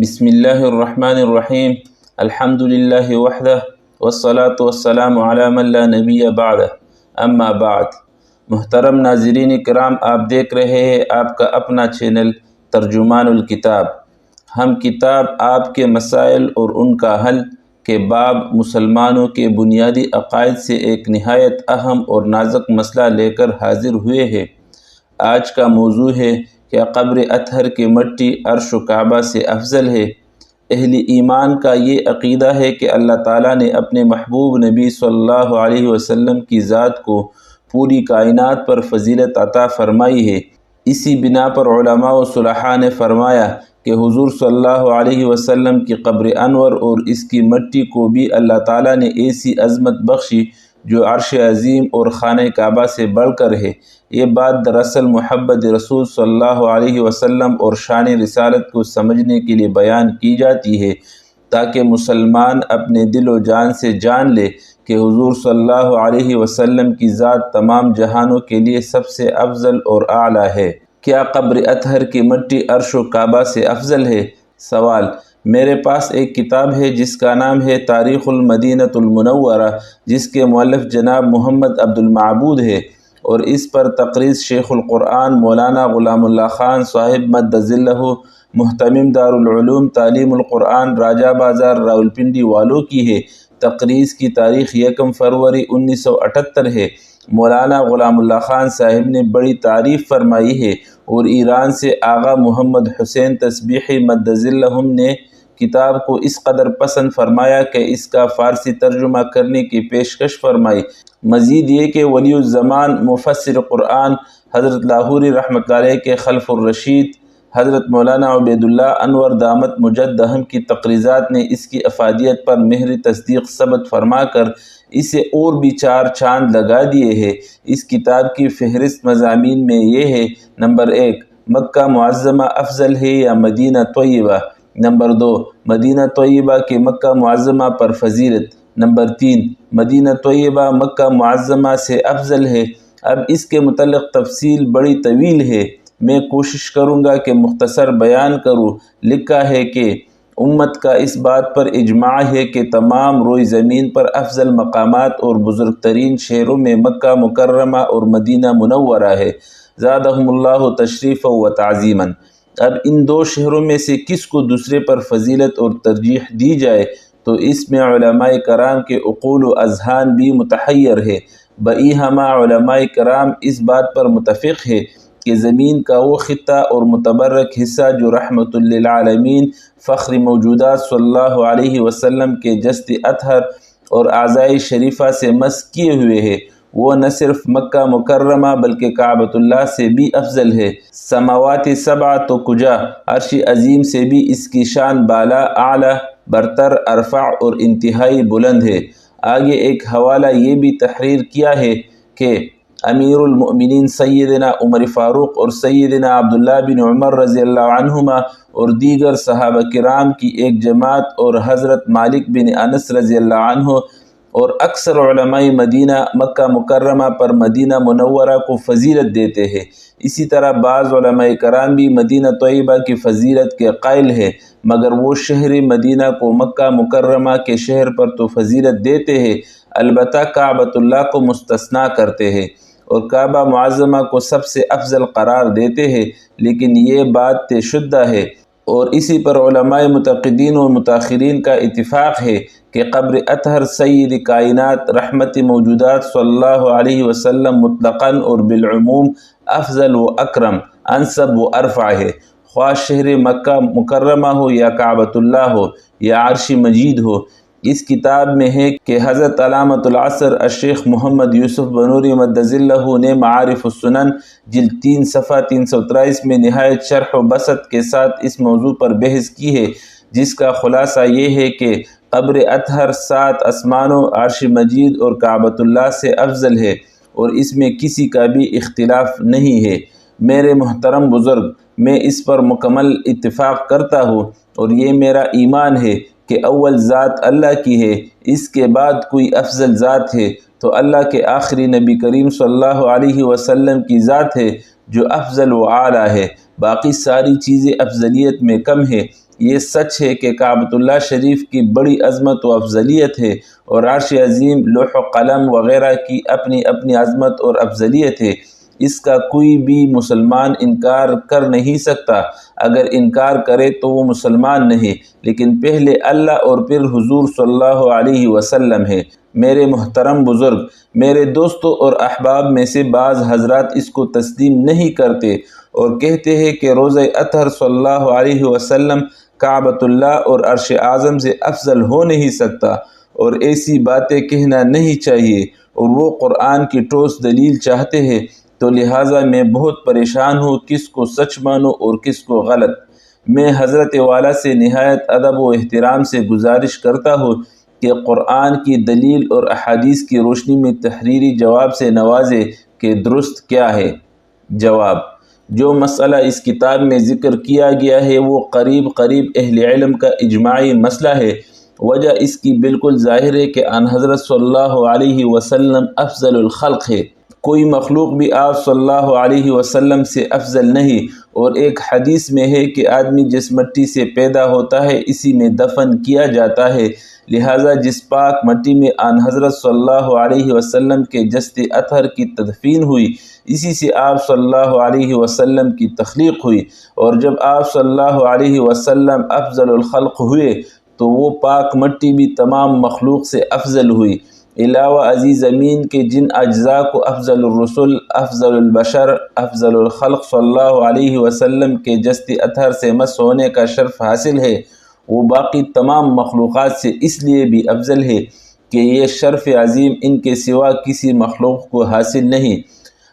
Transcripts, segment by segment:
بسم اللہ الرحمن الرحیم الحمد للہ وحدہ والصلاة والسلام علی من لا نبی بعدہ اما بعد۔ محترم ناظرین کرام، آپ دیکھ رہے ہیں آپ کا اپنا چینل ترجمان الکتاب۔ ہم کتاب آپ کے مسائل اور ان کا حل کے باب مسلمانوں کے بنیادی عقائد سے ایک نہایت اہم اور نازک مسئلہ لے کر حاضر ہوئے ہیں۔ آج کا موضوع ہے کہ قبر اطہر کی مٹی عرش و کعبہ سے افضل ہے۔ اہل ایمان کا یہ عقیدہ ہے کہ اللہ تعالیٰ نے اپنے محبوب نبی صلی اللہ علیہ وسلم کی ذات کو پوری کائنات پر فضیلت عطا فرمائی ہے۔ اسی بنا پر علماء و صلحاء نے فرمایا کہ حضور صلی اللہ علیہ وسلم کی قبر انور اور اس کی مٹی کو بھی اللہ تعالیٰ نے ایسی عظمت بخشی جو عرش عظیم اور خانہ کعبہ سے بڑھ کر ہے۔ یہ بات دراصل محبت رسول صلی اللہ علیہ وسلم اور شان رسالت کو سمجھنے کے لیے بیان کی جاتی ہے، تاکہ مسلمان اپنے دل و جان سے جان لے کہ حضور صلی اللہ علیہ وسلم کی ذات تمام جہانوں کے لیے سب سے افضل اور اعلیٰ ہے۔ کیا قبر اطہر کی مٹی عرش و کعبہ سے افضل ہے؟ سوال۔ میرے پاس ایک کتاب ہے جس کا نام ہے تاریخ المدینۃ المنورہ، جس کے مؤلف جناب محمد عبد المعبود ہے، اور اس پر تقریر شیخ القرآن مولانا غلام اللہ خان صاحب مد ظلہ محتمم دارالعلوم تعلیم القرآن راجہ بازار راولپنڈی والوں کی ہے۔ تقریر کی تاریخ 1 فروری 1978 ہے۔ مولانا غلام اللہ خان صاحب نے بڑی تعریف فرمائی ہے، اور ایران سے آغا محمد حسین تسبیحی مد ظلہ نے کتاب کو اس قدر پسند فرمایا کہ اس کا فارسی ترجمہ کرنے کی پیشکش فرمائی۔ مزید یہ کہ ولی الزمان مفسر قرآن حضرت لاہوری رحمۃ اللہ علیہ کے خلف الرشید حضرت مولانا عبید اللہ انور دامت مجدہم کی تقریزات نے اس کی افادیت پر مہر تصدیق ثبت فرما کر اسے اور بھی 4 چاند لگا دیے ہیں۔ اس کتاب کی فہرست مضامین میں یہ ہے: نمبر 1، مکہ معظمہ افضل ہے یا مدینہ طیبہ؟ نمبر 2، مدینہ طیبہ کی مکہ معظمہ پر فضیلت؟ نمبر 3، مدینہ طیبہ مکہ معظمہ سے افضل ہے۔ اب اس کے متعلق تفصیل بڑی طویل ہے، میں کوشش کروں گا کہ مختصر بیان کروں۔ لکھا ہے کہ امت کا اس بات پر اجماع ہے کہ تمام روئے زمین پر افضل مقامات اور بزرگ ترین شہروں میں مکہ مکرمہ اور مدینہ منورہ ہے، زادہم اللہ تشریفا و تعظیما۔ اب ان 2 شہروں میں سے کس کو دوسرے پر فضیلت اور ترجیح دی جائے تو اس میں علماء کرام کے عقول و اذہان بھی متحیر ہے۔ بہما علماء کرام اس بات پر متفق ہے کہ زمین کا وہ خطہ اور متبرک حصہ جو رحمت للعالمین فخر موجودات صلی اللہ علیہ وسلم کے جسد اطہر اور اعضائے شریفہ سے مسح کیے ہوئے ہے، وہ نہ صرف مکہ مکرمہ بلکہ کعبۃ اللہ سے بھی افضل ہے۔ سماوات 7 تو کجا، عرش عظیم سے بھی اس کی شان بالا، اعلیٰ، برتر، ارفع اور انتہائی بلند ہے۔ آگے ایک حوالہ یہ بھی تحریر کیا ہے کہ امیر المؤمنین سیدنا عمر فاروق اور سیدنا عبداللہ بن عمر رضی اللہ عنہما اور دیگر صحابہ کرام کی ایک جماعت اور حضرت مالک بن انس رضی اللہ عنہ اور اکثر علماء مدینہ مکہ مکرمہ پر مدینہ منورہ کو فضیلت دیتے ہیں۔ اسی طرح بعض علماء کرام بھی مدینہ طیبہ کی فضیلت کے قائل ہیں، مگر وہ شہر مدینہ کو مکہ مکرمہ کے شہر پر تو فضیلت دیتے ہیں، البتہ کعبۃ اللہ کو مستثنیٰ کرتے ہیں اور کعبہ معظمہ کو سب سے افضل قرار دیتے ہیں، لیکن یہ بات طے شدہ ہے اور اسی پر علماء متقدین و متاخرین کا اتفاق ہے کہ قبر اطہر سید کائنات رحمت موجودات صلی اللہ علیہ وسلم مطلقاً اور بالعموم افضل و اکرم، انسب و ارفع ہے، خواہ شہر مکہ مکرمہ ہو یا کعبۃ اللہ ہو یا عرش مجید ہو۔ اس کتاب میں ہے کہ حضرت علامۃ العصر الشیخ محمد یوسف بنوری مد ظلہ نے معارف السنن جلد 3 صفحہ 323 میں نہایت شرح و بسط کے ساتھ اس موضوع پر بحث کی ہے، جس کا خلاصہ یہ ہے کہ قبر اطہر 7 آسمانوں، عرش مجید اور کعبۃ اللہ سے افضل ہے، اور اس میں کسی کا بھی اختلاف نہیں ہے۔ میرے محترم بزرگ، میں اس پر مکمل اتفاق کرتا ہوں، اور یہ میرا ایمان ہے کہ اول ذات اللہ کی ہے، اس کے بعد کوئی افضل ذات ہے تو اللہ کے آخری نبی کریم صلی اللہ علیہ وسلم کی ذات ہے جو افضل و اعلیٰ ہے، باقی ساری چیزیں افضلیت میں کم ہے۔ یہ سچ ہے کہ کعبۃ اللہ شریف کی بڑی عظمت و افضلیت ہے، اور عرش عظیم، لوح و قلم وغیرہ کی اپنی اپنی عظمت اور افضلیت ہے۔ اس کا کوئی بھی مسلمان انکار کر نہیں سکتا۔ اگر انکار کرے تو وہ مسلمان نہیں، لیکن پہلے اللہ اور پھر حضور صلی اللہ علیہ وسلم ہے۔ میرے محترم بزرگ، میرے دوستوں اور احباب میں سے بعض حضرات اس کو تسلیم نہیں کرتے اور کہتے ہیں کہ روضہ اطہر صلی اللہ علیہ وسلم کعبۃ اللہ اور عرش اعظم سے افضل ہو نہیں سکتا، اور ایسی باتیں کہنا نہیں چاہیے، اور وہ قرآن کی ٹھوس دلیل چاہتے ہیں۔ تو لہٰذا میں بہت پریشان ہوں کس کو سچ مانوں اور کس کو غلط۔ میں حضرت والا سے نہایت ادب و احترام سے گزارش کرتا ہوں کہ قرآن کی دلیل اور احادیث کی روشنی میں تحریری جواب سے نوازے کہ درست کیا ہے۔ جواب: جو مسئلہ اس کتاب میں ذکر کیا گیا ہے وہ قریب اہل علم کا اجماعی مسئلہ ہے۔ وجہ اس کی بالکل ظاہر ہے کہ آن حضرت صلی اللہ علیہ وسلم افضل الخلق ہے۔ کوئی مخلوق بھی آپ صلی اللہ علیہ وسلم سے افضل نہیں، اور ایک حدیث میں ہے کہ آدمی جس مٹی سے پیدا ہوتا ہے اسی میں دفن کیا جاتا ہے، لہٰذا جس پاک مٹی میں آن حضرت صلی اللہ علیہ وسلم کے جسد اطہر کی تدفین ہوئی اسی سے آپ صلی اللہ علیہ وسلم کی تخلیق ہوئی، اور جب آپ صلی اللہ علیہ وسلم افضل الخلق ہوئے تو وہ پاک مٹی بھی تمام مخلوق سے افضل ہوئی۔ علاوہ ازیں زمین کے جن اجزاء کو افضل الرسل، افضل البشر، افضل الخلق صلی اللہ علیہ وسلم کے جسد اطہر سے مس ہونے کا شرف حاصل ہے، وہ باقی تمام مخلوقات سے اس لیے بھی افضل ہے کہ یہ شرف عظیم ان کے سوا کسی مخلوق کو حاصل نہیں۔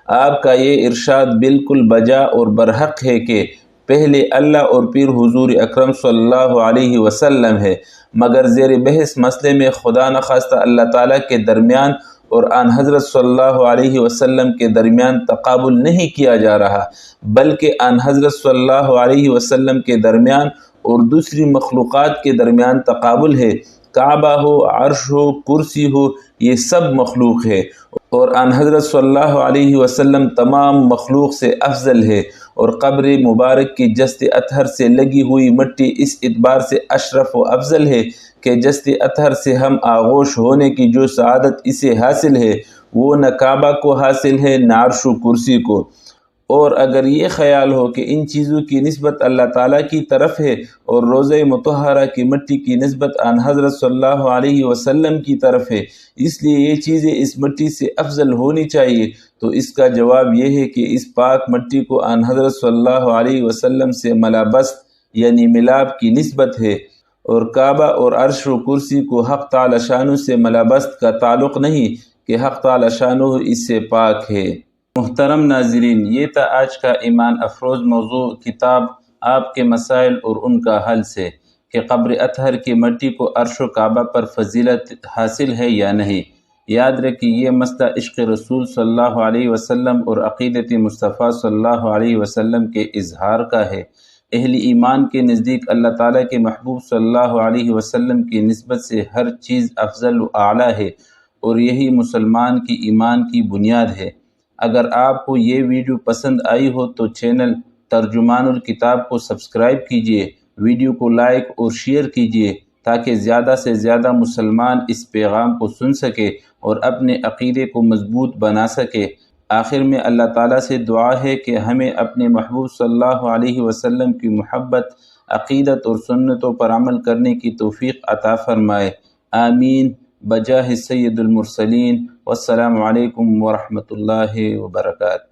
آپ کا یہ ارشاد بالکل بجا اور برحق ہے کہ پہلے اللہ اور پھر حضور اکرم صلی اللہ علیہ وسلم ہے، مگر زیر بحث مسئلے میں خدا نخواستہ اللہ تعالیٰ کے درمیان اور آن حضرت صلی اللہ علیہ وسلم کے درمیان تقابل نہیں کیا جا رہا، بلکہ آن حضرت صلی اللہ علیہ وسلم کے درمیان اور دوسری مخلوقات کے درمیان تقابل ہے۔ کعبہ ہو، عرش ہو، کرسی ہو، یہ سب مخلوق ہے، اور آن حضرت صلی اللہ علیہ وسلم تمام مخلوق سے افضل ہے، اور قبر مبارک کی جسد اطہر سے لگی ہوئی مٹی اس اعتبار سے اشرف و افضل ہے کہ جسد اطہر سے ہم آغوش ہونے کی جو سعادت اسے حاصل ہے وہ نہ کعبہ کو حاصل ہے نہ عرش و کرسی کو۔ اور اگر یہ خیال ہو کہ ان چیزوں کی نسبت اللہ تعالیٰ کی طرف ہے اور روضہ مطہرہ کی مٹی کی نسبت آن حضرت صلی اللہ علیہ وسلم کی طرف ہے، اس لیے یہ چیزیں اس مٹی سے افضل ہونی چاہیے، تو اس کا جواب یہ ہے کہ اس پاک مٹی کو آن حضرت صلی اللہ علیہ وسلم سے ملابست یعنی ملاب کی نسبت ہے، اور کعبہ اور عرش و کرسی کو حق تعالی شانہ سے ملابست کا تعلق نہیں کہ حق تعالی شانہ اس سے پاک ہے۔ محترم ناظرین، یہ تھا آج کا ایمان افروز موضوع کتاب آپ کے مسائل اور ان کا حل سے، کہ قبر اطہر کی مٹی کو عرش و کعبہ پر فضیلت حاصل ہے یا نہیں۔ یاد رکھیں یہ مسئلہ عشق رسول صلی اللہ علیہ وسلم اور عقیدت مصطفیٰ صلی اللہ علیہ وسلم کے اظہار کا ہے۔ اہل ایمان کے نزدیک اللہ تعالیٰ کے محبوب صلی اللہ علیہ وسلم کی نسبت سے ہر چیز افضل و اعلیٰ ہے، اور یہی مسلمان کی ایمان کی بنیاد ہے۔ اگر آپ کو یہ ویڈیو پسند آئی ہو تو چینل ترجمان الکتاب کو سبسکرائب کیجیے، ویڈیو کو لائک اور شیئر کیجیے تاکہ زیادہ سے زیادہ مسلمان اس پیغام کو سن سکے اور اپنے عقیدے کو مضبوط بنا سکے۔ آخر میں اللہ تعالیٰ سے دعا ہے کہ ہمیں اپنے محبوب صلی اللہ علیہ وسلم کی محبت، عقیدت اور سنتوں پر عمل کرنے کی توفیق عطا فرمائے۔ آمین بجاہ سید المرسلین، والسلام علیکم ورحمۃ اللہ وبرکاتہ۔